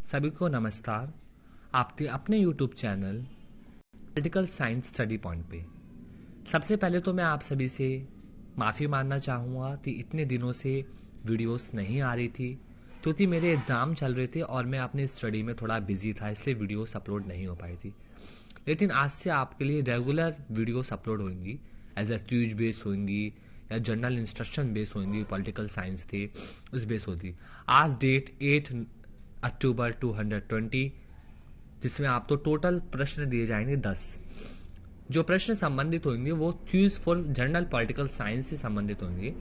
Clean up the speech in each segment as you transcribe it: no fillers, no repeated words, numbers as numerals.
सभी को नमस्कार। आपके अपने YouTube channel political science study point पे सबसे पहले तो मैं आप सभी से माफ़ी मांगना चाहूँगा कि इतने दिनों से वीडियोस नहीं आ रही थी क्योंकि मेरे एग्ज़ाम चल रहे थे और मैं अपनी स्टडी में थोड़ा बिजी था, इसलिए वीडियोस अपलोड नहीं हो पाई थी। लेकिन आज से आपके लिए रेगुलर वीडियोस अपलोड होंगी, एज ए क्यूज बेस होंगी या जनरल इंस्ट्रक्शन बेस होंगी। पॉलिटिकल साइंस थे उस बेस होती। आज डेट 8 अक्टूबर 2020, जिसमें आपको टोटल प्रश्न दिए जाएंगे 10। जो प्रश्न संबंधित होंगे वो Qs for general political science से संबंधित होंगे,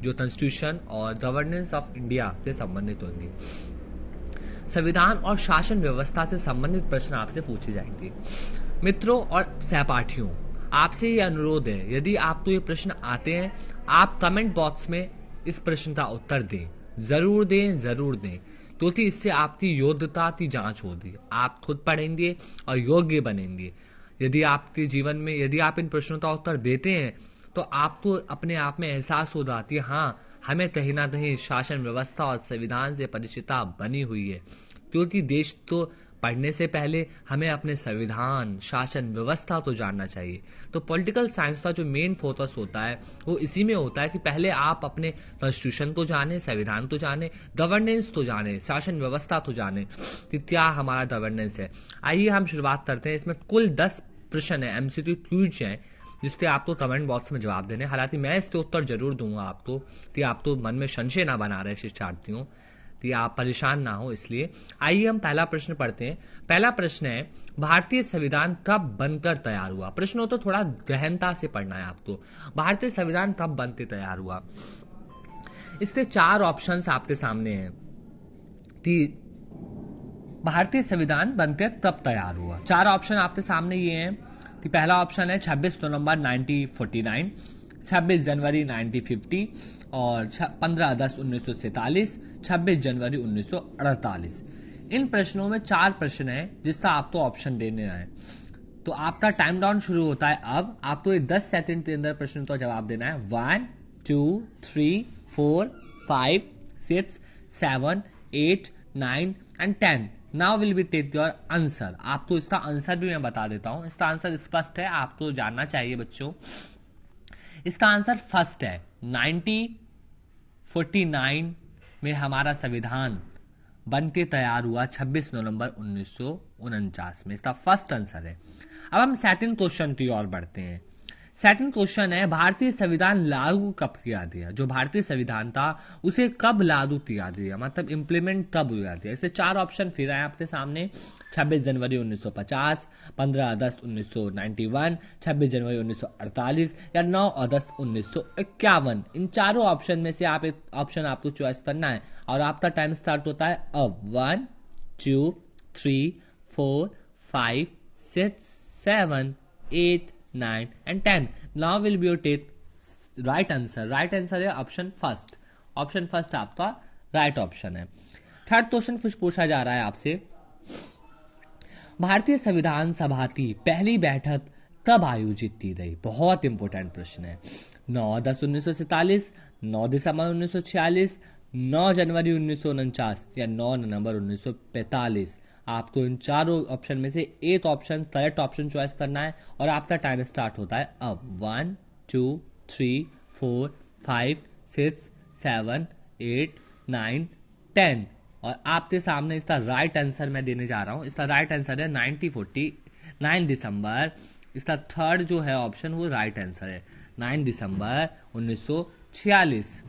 जो कॉन्स्टिट्यूशन और गवर्नेंस ऑफ इंडिया से संबंधित होंगे। संविधान और शासन व्यवस्था से संबंधित प्रश्न आपसे पूछे जाएंगे। मित्रों और सहपाठियों, आपसे ये अनुरोध है, यदि आपको ये प्रश्न आते हैं, आप कमेंट बॉक्स में इस प्रश्न का उत्तर दें, जरूर दें, क्योंकि इससे आपकी योग्यता की जांच होगी। आप खुद पढ़ेंगे और योग्य बनेंगे। यदि आपके जीवन में यदि आप इन प्रश्नों का उत्तर देते हैं तो आपको अपने आप में एहसास हो जाती है, हाँ, हमें कहीं ना कहीं शासन व्यवस्था और संविधान से परिचितता बनी हुई है। क्योंकि देश तो पढ़ने से पहले हमें अपने संविधान, शासन व्यवस्था तो जानना चाहिए। तो पॉलिटिकल साइंस का जो मेन फोकस होता है वो इसी में होता है कि पहले आप अपने कॉन्स्टिट्यूशन तो जाने, संविधान तो जाने, गवर्नेंस तो जाने, शासन व्यवस्था तो जाने कि क्या हमारा गवर्नेंस है। आइए हम शुरुआत करते हैं। इसमें कुल 10 प्रश्न है, एमसीक्यू क्यूज है, जिसपे आपको कमेंट बॉक्स में जवाब देने। हालांकि मैं इसके उत्तर जरूर दूंगा आपको, कि आप तो मन में संशय ना बना रहे शिक्षार्थियों, कि आप परेशान ना हो। इसलिए आइए हम पहला प्रश्न पढ़ते हैं। पहला प्रश्न है, भारतीय संविधान कब बनकर तैयार हुआ। प्रश्न हो तो थोड़ा गहनता से पढ़ना है आपको। भारतीय संविधान कब बनकर तैयार हुआ। इसके 4 ऑप्शंस आपके सामने हैं कि भारतीय संविधान बनकर तब तैयार हुआ। 4 ऑप्शन आपके सामने ये हैं कि पहला ऑप्शन है 26 नवंबर 1949, 26 जनवरी 1950 और 15 अगस्त 1947, 26 जनवरी 1948। इन प्रश्नों में 4 प्रश्न हैं जिसका आपको ऑप्शन देने हैं। तो आपका टाइम डाउन शुरू होता है अब। आपको 10 सेकंड के अंदर प्रश्न का जवाब देना है। 1 2 3 4 5 6 7 8 9 and 10। Now will be take your answer. आपको इसका आंसर भी मैं बता देता हूं। इसका आंसर स्पष्ट है, आपको जानना चाहिए बच्चों। इसका आंसर फर्स्ट है। 1949 में हमारा संविधान बन के तैयार हुआ 26 नवंबर 1949 में। इसका फर्स्ट आंसर है। अब हम सेकंड क्वेश्चन की ओर बढ़ते हैं। सेकंड क्वेश्चन है, भारतीय संविधान लागू कब किया गया। जो भारतीय संविधान था उसे कब लागू किया गया, मतलब इंप्लीमेंट कब हुआ गया। इससे 4 ऑप्शन फिर आए आपके सामने। 26 जनवरी 1950, 15 अगस्त 1991, 26 जनवरी 1948 या 9 अगस्त 1951। इन चारों ऑप्शन में से आप एक ऑप्शन आपको चॉइस करना है और आपका टाइम स्टार्ट होता है अब। 1 2 3 4 5 6 7 8 9 and 10. Now will be your take right answer. Right answer है ऑप्शन फर्स्ट। ऑप्शन फर्स्ट आपका राइट ऑप्शन है। थर्ड क्वेश्चन कुछ पूछा जा रहा है आपसे। भारतीय संविधान सभा की पहली बैठक कब आयोजित की गई। बहुत इंपॉर्टेंट प्रश्न है। 9 अगस्त 1947, 9 दिसंबर 1946, 9 जनवरी 1949 या 9 नवंबर 1945। आपको इन चारों ऑप्शन में से एक ऑप्शन करेक्ट ऑप्शन चॉइस करना है और आपका टाइम स्टार्ट होता है अब। 1 2 3 4 5 6 7 8 9 10 और आपके सामने इसका राइट आंसर मैं देने जा रहा हूं। इसका राइट आंसर है 1949 दिसंबर। इसका थर्ड जो है ऑप्शन वो राइट आंसर है 9 दिसंबर 1946।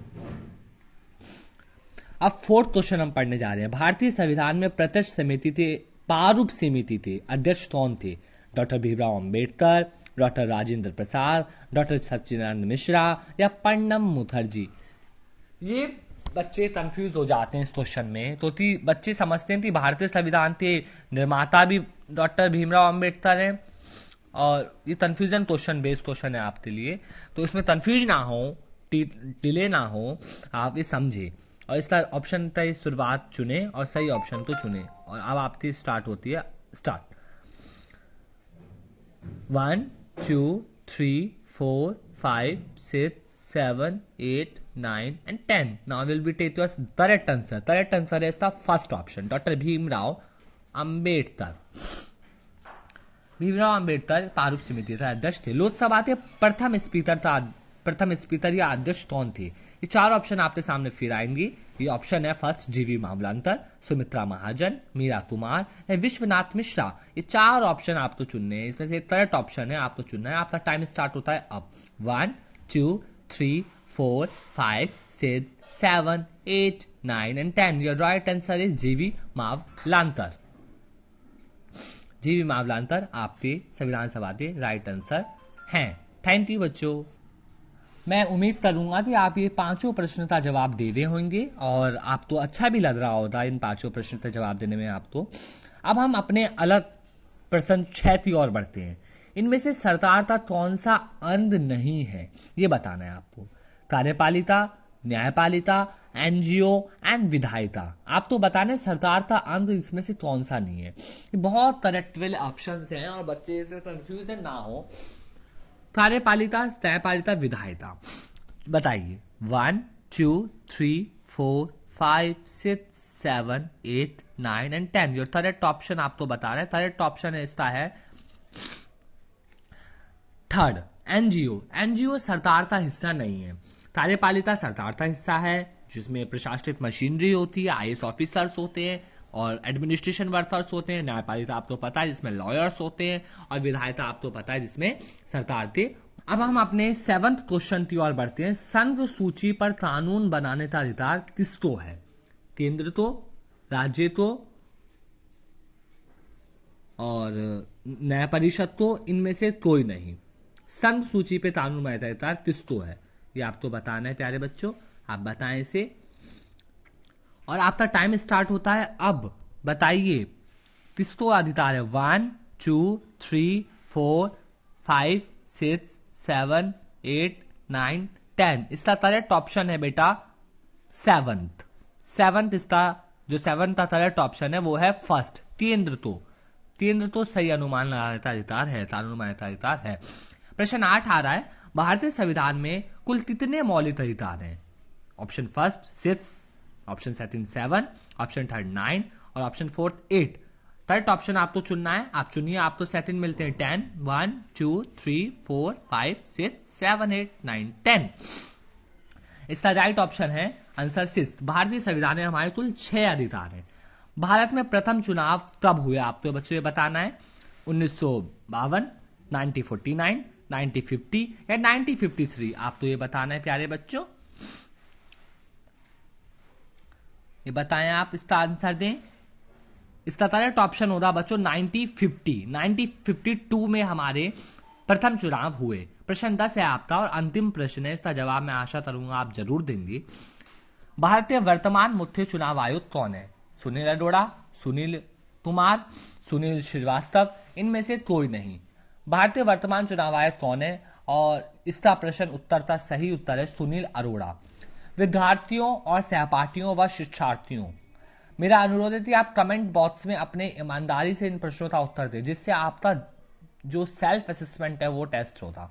अब फोर्थ क्वेश्चन हम पढ़ने जा रहे हैं। भारतीय संविधान में प्रत्यक्ष समिति थे, प्रारूप समिति थे, अध्यक्ष कौन थे। Doctor Bhimrao Ambedkar, doctor Rajendra Prasad, doctor सच्चिदानंद मिश्रा या प्रणब मुखर्जी। ये बच्चे कंफ्यूज हो जाते हैं इस क्वेश्चन में, तो बच्चे समझते हैं कि भारतीय संविधान के निर्माता भी डॉक्टर भीमराव अंबेडकर हैं और ये कंफ्यूजन क्वेश्चन बेस्ड क्वेश्चन है आपके लिए। तो इसमें कंफ्यूज ना हो, डिले ना हो, आप ये समझे और इसका ऑप्शन का शुरुआत चुने और सही ऑप्शन को चुने। और अब आपकी स्टार्ट होती है start. 1 2 3 4 5 6 7, 8, 9 and 10. Now will be take your correct answer. Correct answer is the first option. Dr. Bhimrao Ambedkar. Bhimrao Ambedkar प्रारूप समिति का अध्यक्ष थे। लोकसभा के प्रथम स्पीकर या अध्यक्ष कौन थे? ये चार ऑप्शन आपके सामने फिर आएंगे। ये ऑप्शन है फर्स्ट जीवी मावलांकर, सुमित्रा महाजन, मीरा कुमार या विश्वनाथ मिश्रा। ये चार ऑप्शन आपको चुनने हैं। इसमें से करेक्ट ऑप्शन है आपको चुनना है। आपका टाइम स्टार्ट होता है अब। 1, 2, 3, 4, 5, 6, 7, 8, 9 and 10. Your right answer is जीवी मावलांकर। जीवी मावलांकर आपके संविधान सभा के राइट आंसर हैं। थैंक यू बच्चों। मैं उम्मीद करूंगा कि आप ये पांचों प्रश्न का जवाब दे रहे होंगे और आपको अच्छा भी लग रहा होगा इन पांचों प्रश्न का जवाब देने में आपको। अब हम अपने अलग प्रश्न 6 की ओर बढ़ते हैं। इनमें से सरकार का कौन सा अंग नहीं है ये बताना है आपको। कार्यपालिका, न्यायपालिका, एनजीओ एंड विधायिका। आप तो बताने सरकार का अंग इसमें से कौन सा नहीं है। बहुत करेक्ट वाले ऑप्शन हैं और बच्चे इसमें कंफ्यूजन ना हो। कार्यपालिका, न्यायपालिका, विधायिका बताइए। 1, 2, 3, 4, 5, 6, 7, 8, 9 and 10। योर करेक्ट ऑप्शन आप तो बता रहे हैं। करेक्ट ऑप्शन है इसका है थर्ड एनजीओ। एनजीओ सरकार का हिस्सा नहीं है। कार्यपालिका सरकार का हिस्सा है जिसमें प्रशासनिक मशीनरी होती है, आईएएस ऑफिसर्स होते हैं और एडमिनिस्ट्रेशन वर्कर्स होते हैं। न्यायपालिका आपको पता है जिसमें लॉयर्स होते हैं और विधायिका आपको पता है जिसमें सरकार के। अब हम अपने 7th क्वेश्चन की ओर बढ़ते हैं। संघ सूची पर कानून बनाने का अधिकार किसको है? केंद्र को, राज्य को और न्याय परिषद को? इनमें से कोई नहीं। संघ सूची पे कानून बनाने का अधिकार किसको है ये आपको बताना है प्यारे बच्चों। आप बताएं इसे और आपका टाइम स्टार्ट होता है अब। बताइए किसको अधिकार है? 1, 2, 3, 4, 5, 6, 7, 8, 9, 10। इसका करेक्ट ऑप्शन है बेटा 7th। इसका जो 7th का करेक्ट ऑप्शन है वो है फर्स्ट, केंद्र तो। केंद्र तो सही अनुमान लगाने का अधिकार है, कानून बनाने का अधिकार है। प्रश्न 8 आ रहा है, भारतीय संविधान में कुल कितने मौलिक अधिकार हैं? Option first 6, option second 7, option third 9 और ऑप्शन फोर्थ 8। थर्ड ऑप्शन आपको चुनना है। आप चुनिए। आपको सेकंड मिलते हैं 10, 1, 2, 3, 4, 5, 6, 7, 8, 9, 10। इसका राइट ऑप्शन है आंसर 6। भारतीय संविधान में हमारे कुल 6 अधिकार हैं। भारत में प्रथम चुनाव कब हुए आपको बच्चों ये बताना है। 1952, 1949, 1950 या 1953। आप तो ये बताना है प्यारे बच्चों। ये बताएं आप, इसका आंसर दें। इसका करेक्ट ऑप्शन होगा बच्चों 1950। 1952 में हमारे प्रथम चुनाव हुए। प्रश्न 10 है आपका और अंतिम प्रश्न है। इसका जवाब मैं आशा करूंगा आप जरूर देंगे। भारतीय वर्तमान मुख्य चुनाव आयुक्त कौन है? सुनील अरोड़ा, सुनील कुमार, सुनील श्रीवास्तव। इनमें से कोई नहीं। भारतीय वर्तमान चुनाव आयुक्त कौन है? और इसका प्रश्न उत्तर का सही उत्तर है सुनील अरोड़ा। विद्यार्थियों और सहपाठियों व शिक्षार्थियों, मेरा अनुरोध है कि आप कमेंट बॉक्स में अपने ईमानदारी से इन प्रश्नों का उत्तर दें, जिससे आपका जो सेल्फ असेसमेंट है वो टेस्ट होगा।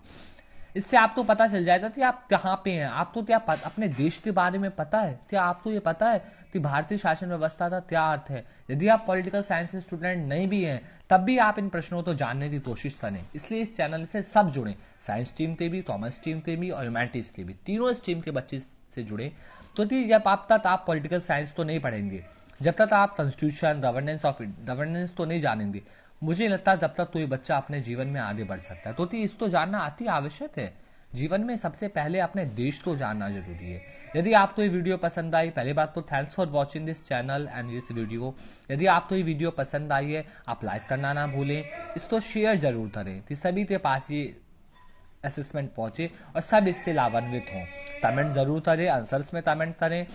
इससे आपको पता चल जाएगा कि आप कहाँ पे हैं। आपको क्या अपने देश के बारे में पता है? क्या आपको ये पता है कि भारतीय शासन व्यवस्था का क्या अर्थ है? यदि आप पॉलिटिकल साइंस स्टूडेंट नहीं भी हैं तब भी आप इन प्रश्नों को जानने की कोशिश करें। इसलिए इस चैनल से सब जुड़े, साइंस स्ट्रीम के भी, कॉमर्स स्ट्रीम के भी और ह्यूमैनिटीज के भी, तीनों स्ट्रीम के बच्चे से जुड़े। तो जब आप तक आप पॉलिटिकल साइंस तो नहीं पढ़ेंगे, जब तक आप कॉन्स्टिट्यूशन, गवर्नेंस तो नहीं जानेंगे, मुझे लगता है जब तक कोई बच्चा अपने जीवन में आगे बढ़ सकता है। तो इसको जानना अति आवश्यक है। जीवन में सबसे पहले अपने देश को जानना जरूरी है। यदि आपको ये वीडियो पसंद आई, पहली बात तो thanks for watching this channel and this video. यदि आपको ये वीडियो पसंद आई है आप लाइक करना ना भूलें, इसको शेयर जरूर करें कि सभी के पास ये असेसमेंट पहुंचे और सब इससे लाभान्वित हों। कमेंट जरूर करें, आंसर्स में कमेंट करें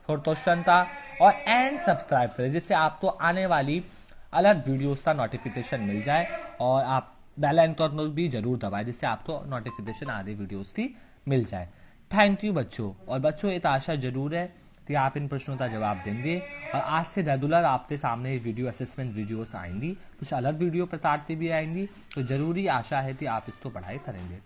फॉर क्वेश्चन का और एंड सब्सक्राइब करें, जिससे आपको आने वाली अलग वीडियोस का नोटिफिकेशन मिल जाए। और आप बेल आइकन भी जरूर दबाएं, जिससे आपको नोटिफिकेशन आधे वीडियोस की मिल जाए। थैंक यू बच्चों। और बच्चों एक आशा जरूर है कि आप इन प्रश्नों का जवाब देंगे और आज से रेगुलर आपके सामने वीडियो असेसमेंट वीडियोस आएंगी, कुछ अलग वीडियो प्रकार की भी आएंगी। तो जरूरी आशा है कि आप इसको पढ़ाई करेंगे।